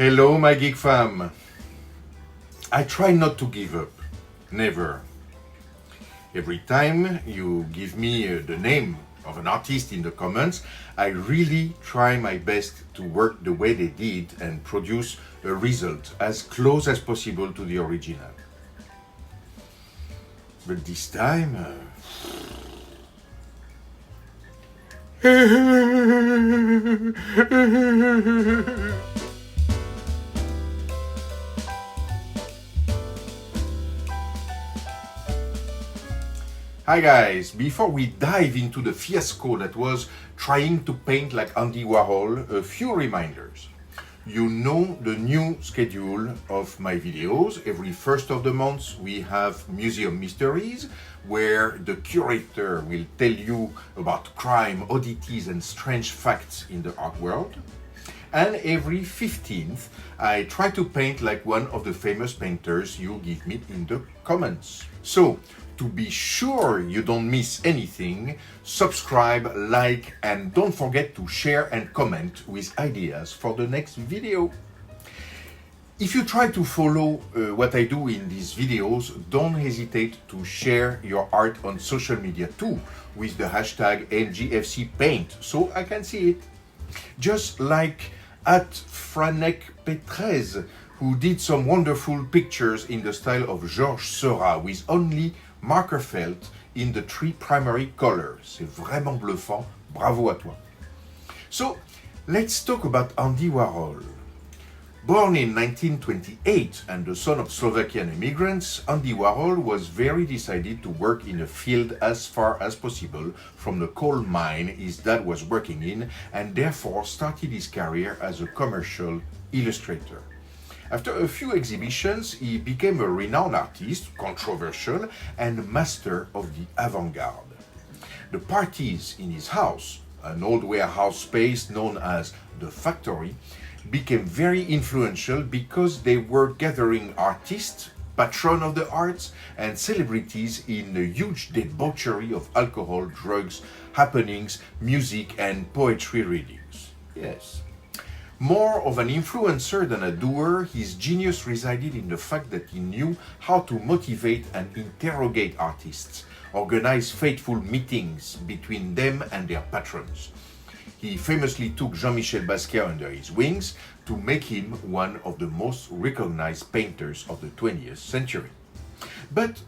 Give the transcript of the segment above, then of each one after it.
Hello, my geek fam. I try not to give up, never. Every time you give me the name of an artist in the comments, I really try my best to work the way they did and produce a result as close as possible to the original. But this time... Hi guys, before we dive into the fiasco that was trying to paint like Andy Warhol, a few reminders. You know the new schedule of my videos. Every first of the month we have Museum Mysteries, where the curator will tell you about crime, oddities and strange facts in the art world. And every 15th I try to paint like one of the famous painters you give me in the comments. So, to be sure you don't miss anything, subscribe, like, and don't forget to share and comment with ideas for the next video. If you try to follow what I do in these videos, don't hesitate to share your art on social media too, with the hashtag NGFCPaint, so I can see it. Just like at Franek Petrez, who did some wonderful pictures in the style of Georges Seurat with only marker felt in the three primary colors. C'est vraiment bluffant. Bravo à toi. So, let's talk about Andy Warhol. Born in 1928 and the son of Slovakian immigrants, Andy Warhol was very decided to work in a field as far as possible from the coal mine his dad was working in, and therefore started his career as a commercial illustrator. After a few exhibitions, he became a renowned artist, controversial, and master of the avant-garde. The parties in his house, an old warehouse space known as the Factory, became very influential because they were gathering artists, patrons of the arts, and celebrities in a huge debauchery of alcohol, drugs, happenings, music, and poetry readings. Yes. More of an influencer than a doer, his genius resided in the fact that he knew how to motivate and interrogate artists, organize fateful meetings between them and their patrons. He famously took Jean-Michel Basquiat under his wings to make him one of the most recognized painters of the 20th century. But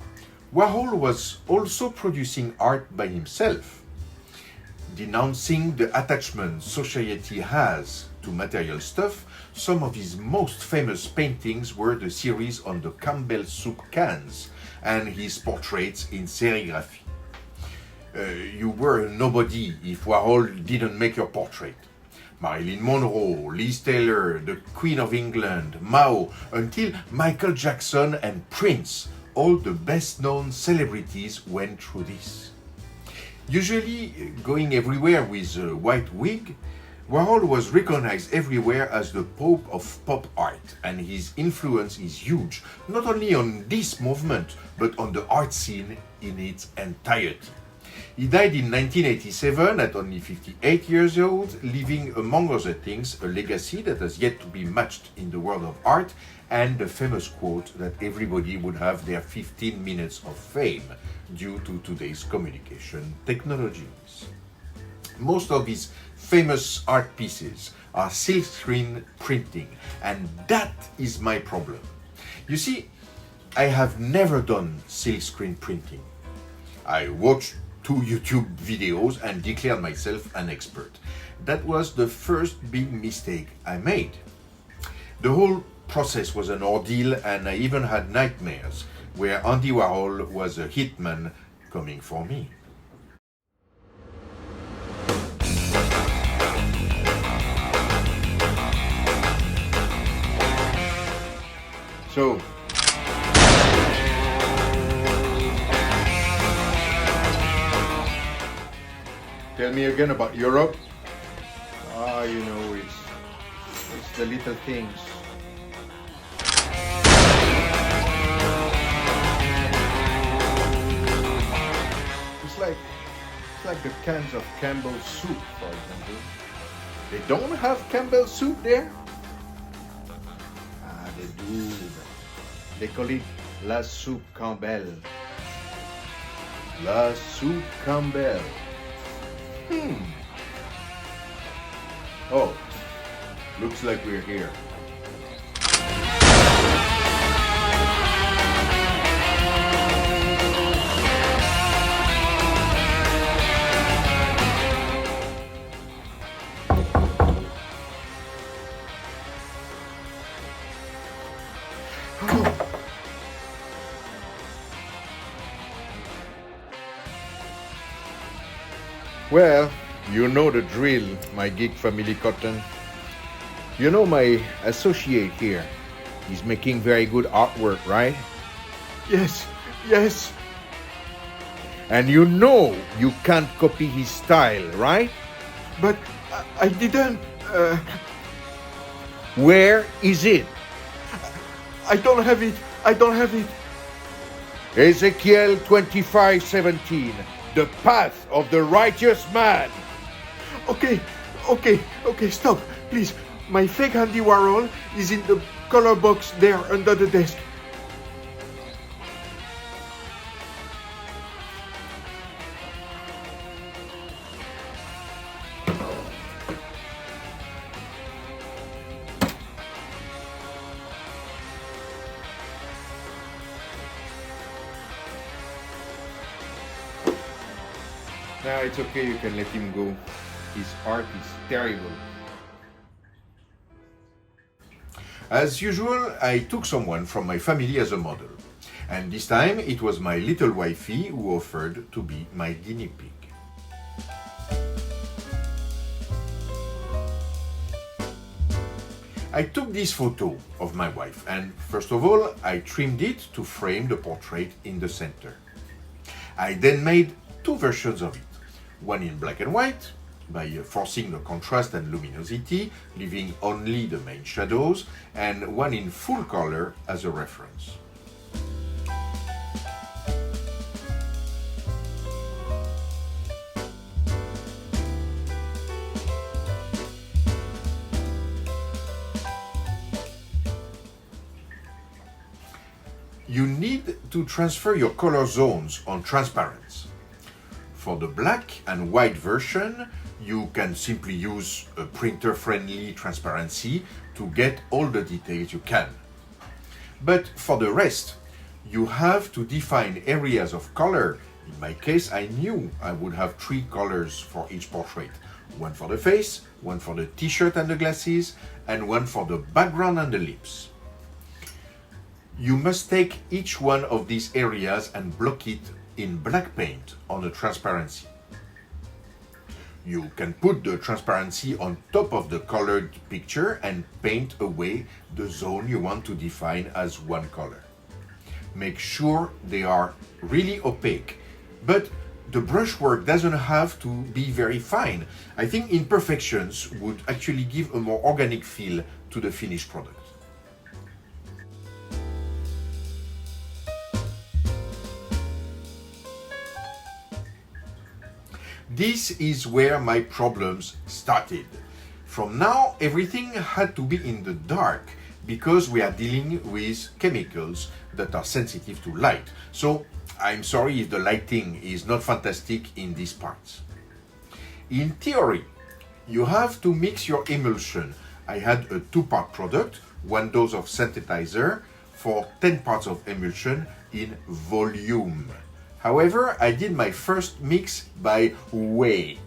Warhol was also producing art by himself, denouncing the attachment society has to material stuff. Some of his most famous paintings were the series on the Campbell soup cans and his portraits in serigraphy. You were a nobody if Warhol didn't make your portrait. Marilyn Monroe, Liz Taylor, the Queen of England, Mao, until Michael Jackson and Prince, all the best-known celebrities went through this. Usually going everywhere with a white wig, Warhol was recognized everywhere as the Pope of pop art, and his influence is huge, not only on this movement, but on the art scene in its entirety. He died in 1987 at only 58 years old, leaving, among other things, a legacy that has yet to be matched in the world of art, and the famous quote that everybody would have their 15 minutes of fame due to today's communication technologies. Most of his famous art pieces are silkscreen printing, and that is my problem. You see, I have never done silkscreen printing. I watched 2 YouTube videos and declared myself an expert. That was the first big mistake I made. The whole process was an ordeal, and I even had nightmares where Andy Warhol was a hitman coming for me. So, tell me again about Europe. You know, it's the little things. It's like the cans of Campbell's soup, for example. They don't have Campbell's soup there? the Doom. They call it La Soupe Campbell. La Soupe Campbell. Oh, looks like we're here. Well, you know the drill, my geek family cotton. You know my associate here. He's making very good artwork, right? Yes, yes. And you know you can't copy his style, right? But I didn't. Where is it? I don't have it. I don't have it. Ezekiel 25:17, the path of the righteous man. Okay, stop, please. My fake Andy Warhol is in the color box there under the desk. No, it's okay, you can let him go. His art is terrible. As usual, I took someone from my family as a model. And this time it was my little wifey who offered to be my guinea pig. I took this photo of my wife and first of all I trimmed it to frame the portrait in the center. I then made two versions of it. One in black and white, by forcing the contrast and luminosity, leaving only the main shadows, and one in full color as a reference. You need to transfer your color zones on transparents. For the black and white version, you can simply use a printer-friendly transparency to get all the details you can. But for the rest, you have to define areas of color. In my case, I knew I would have 3 colors for each portrait. One for the face, one for the t-shirt and the glasses, and one for the background and the lips. You must take each one of these areas and block it in black paint on a transparency. You can put the transparency on top of the colored picture and paint away the zone you want to define as one color. Make sure they are really opaque, but the brushwork doesn't have to be very fine. I think imperfections would actually give a more organic feel to the finished product. This is where my problems started. From now, everything had to be in the dark because we are dealing with chemicals that are sensitive to light. So I'm sorry if the lighting is not fantastic in these parts. In theory, you have to mix your emulsion. I had a 2-part product, 1 dose of synthesizer for 10 parts of emulsion in volume. However, I did my first mix by weight.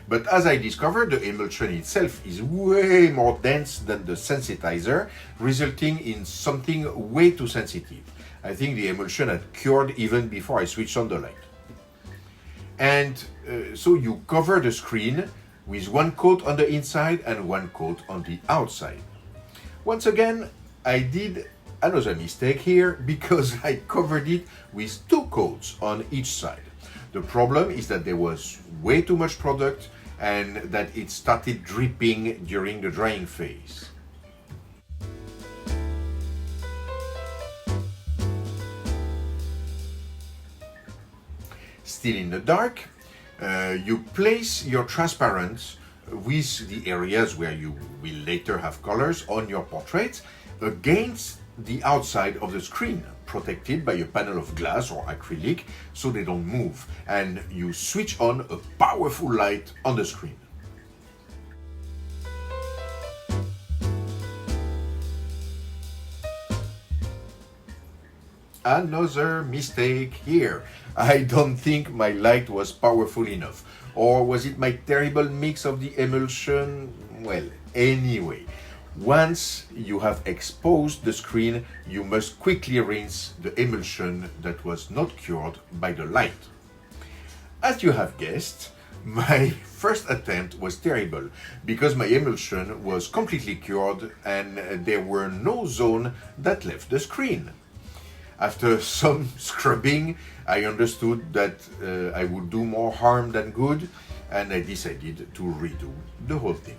But as I discovered, the emulsion itself is way more dense than the sensitizer, resulting in something way too sensitive. I think the emulsion had cured even before I switched on the light. And so you cover the screen with 1 coat on the inside and 1 coat on the outside. Once again, I did another mistake here because I covered it with 2 coats on each side. The problem is that there was way too much product and that it started dripping during the drying phase. Still in the dark, you place your transparents with the areas where you will later have colors on your portraits, against the outside of the screen, protected by a panel of glass or acrylic so they don't move, and you switch on a powerful light on the screen. Another mistake here. I don't think my light was powerful enough. Or was it my terrible mix of the emulsion? Well, anyway, once you have exposed the screen, you must quickly rinse the emulsion that was not cured by the light. As you have guessed, my first attempt was terrible because my emulsion was completely cured and there were no zones that left the screen. After some scrubbing, I understood that I would do more harm than good, and I decided to redo the whole thing.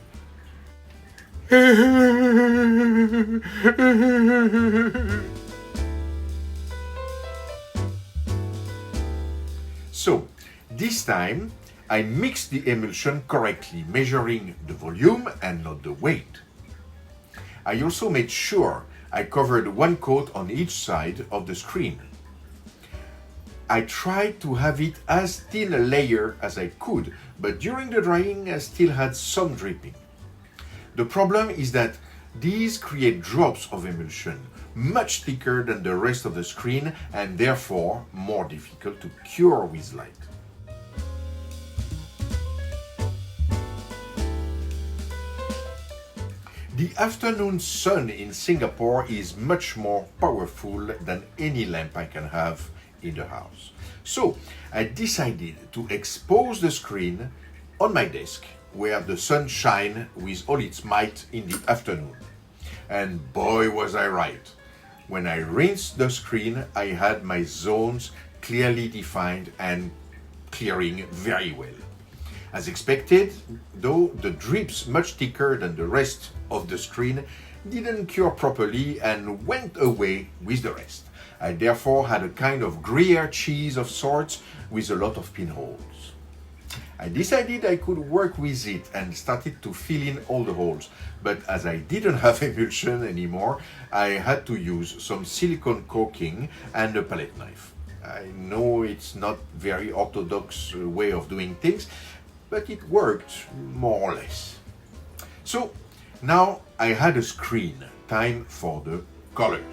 So, this time, I mixed the emulsion correctly, measuring the volume and not the weight. I also made sure I covered one coat on each side of the screen. I tried to have it as thin a layer as I could, but during the drying I still had some dripping. The problem is that these create drops of emulsion, much thicker than the rest of the screen and therefore more difficult to cure with light. The afternoon sun in Singapore is much more powerful than any lamp I can have in the house. So I decided to expose the screen on my desk where the sun shines with all its might in the afternoon. And boy was I right. When I rinsed the screen, I had my zones clearly defined and clearing very well. As expected, though, the drips much thicker than the rest of the screen didn't cure properly and went away with the rest. I therefore had a kind of Gruyere cheese of sorts with a lot of pinholes. I decided I could work with it and started to fill in all the holes, but as I didn't have emulsion anymore, I had to use some silicone caulking and a palette knife. I know it's not very orthodox way of doing things, but it worked more or less. So now I had a screen, time for the colors.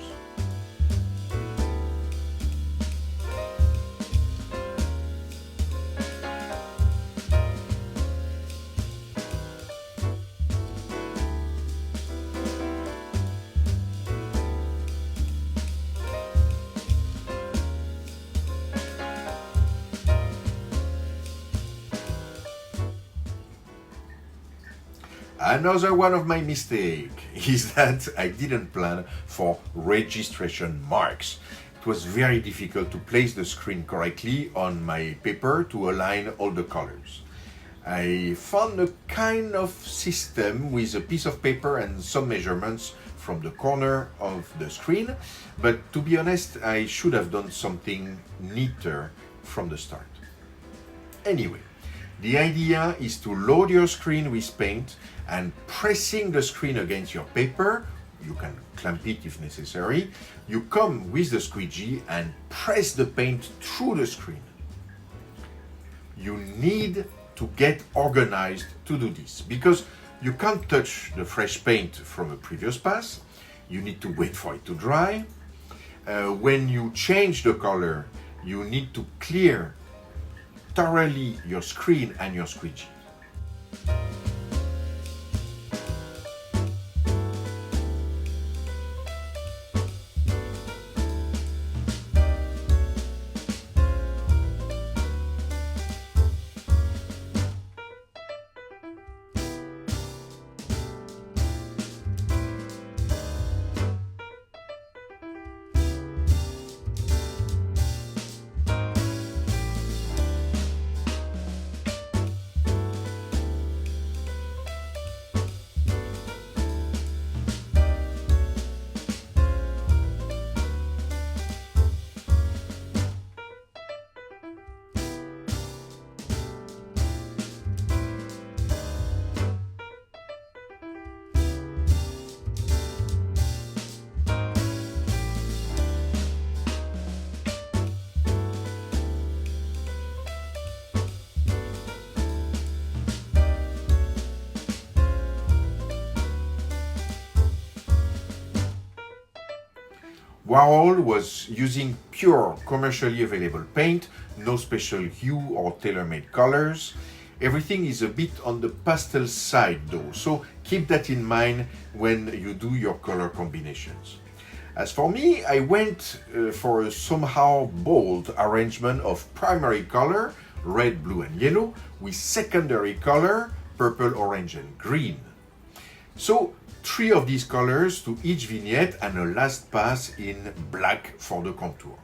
Another one of my mistakes is that I didn't plan for registration marks. It was very difficult to place the screen correctly on my paper to align all the colors. I found a kind of system with a piece of paper and some measurements from the corner of the screen, but to be honest, I should have done something neater from the start. Anyway, the idea is to load your screen with paint and pressing the screen against your paper, you can clamp it if necessary, you come with the squeegee and press the paint through the screen. You need to get organized to do this because you can't touch the fresh paint from a previous pass, you need to wait for it to dry. When you change the color, you need to clear thoroughly your screen and your squeegee. Warhol was using pure commercially available paint, no special hue or tailor-made colors. Everything is a bit on the pastel side though, so keep that in mind when you do your color combinations. As for me, I went for a somehow bold arrangement of primary color, red, blue and yellow, with secondary color, purple, orange and green. So 3 of these colors to each vignette and a last pass in black for the contour.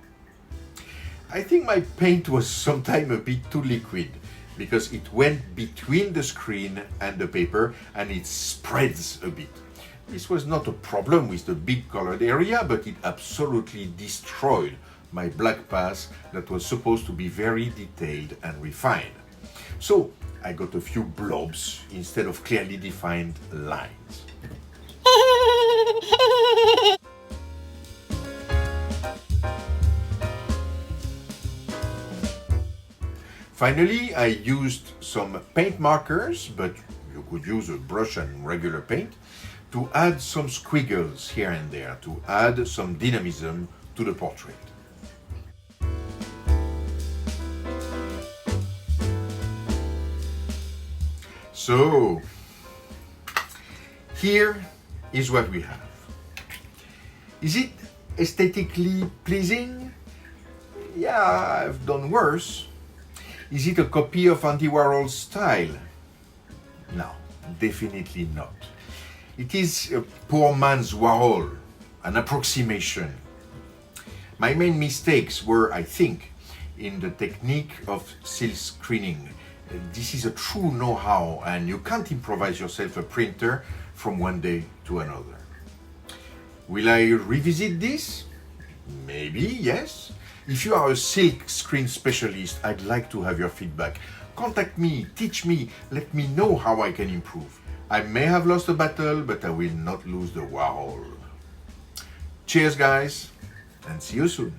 I think my paint was sometimes a bit too liquid because it went between the screen and the paper and it spreads a bit. This was not a problem with the big colored area, but it absolutely destroyed my black pass that was supposed to be very detailed and refined. So I got a few blobs instead of clearly defined lines. Finally, I used some paint markers, but you could use a brush and regular paint, to add some squiggles here and there, to add some dynamism to the portrait. So, here is what we have. Is it aesthetically pleasing? Yeah, I've done worse. Is it a copy of Andy Warhol's style? No, definitely not. It is a poor man's Warhol, an approximation. My main mistakes were, I think, in the technique of silk screening. This is a true know-how and you can't improvise yourself a printer from one day to another. Will I revisit this? Maybe, yes. If you are a silk screen specialist, I'd like to have your feedback. Contact me, teach me, let me know how I can improve. I may have lost a battle, but I will not lose the Warhol. Cheers guys, and see you soon.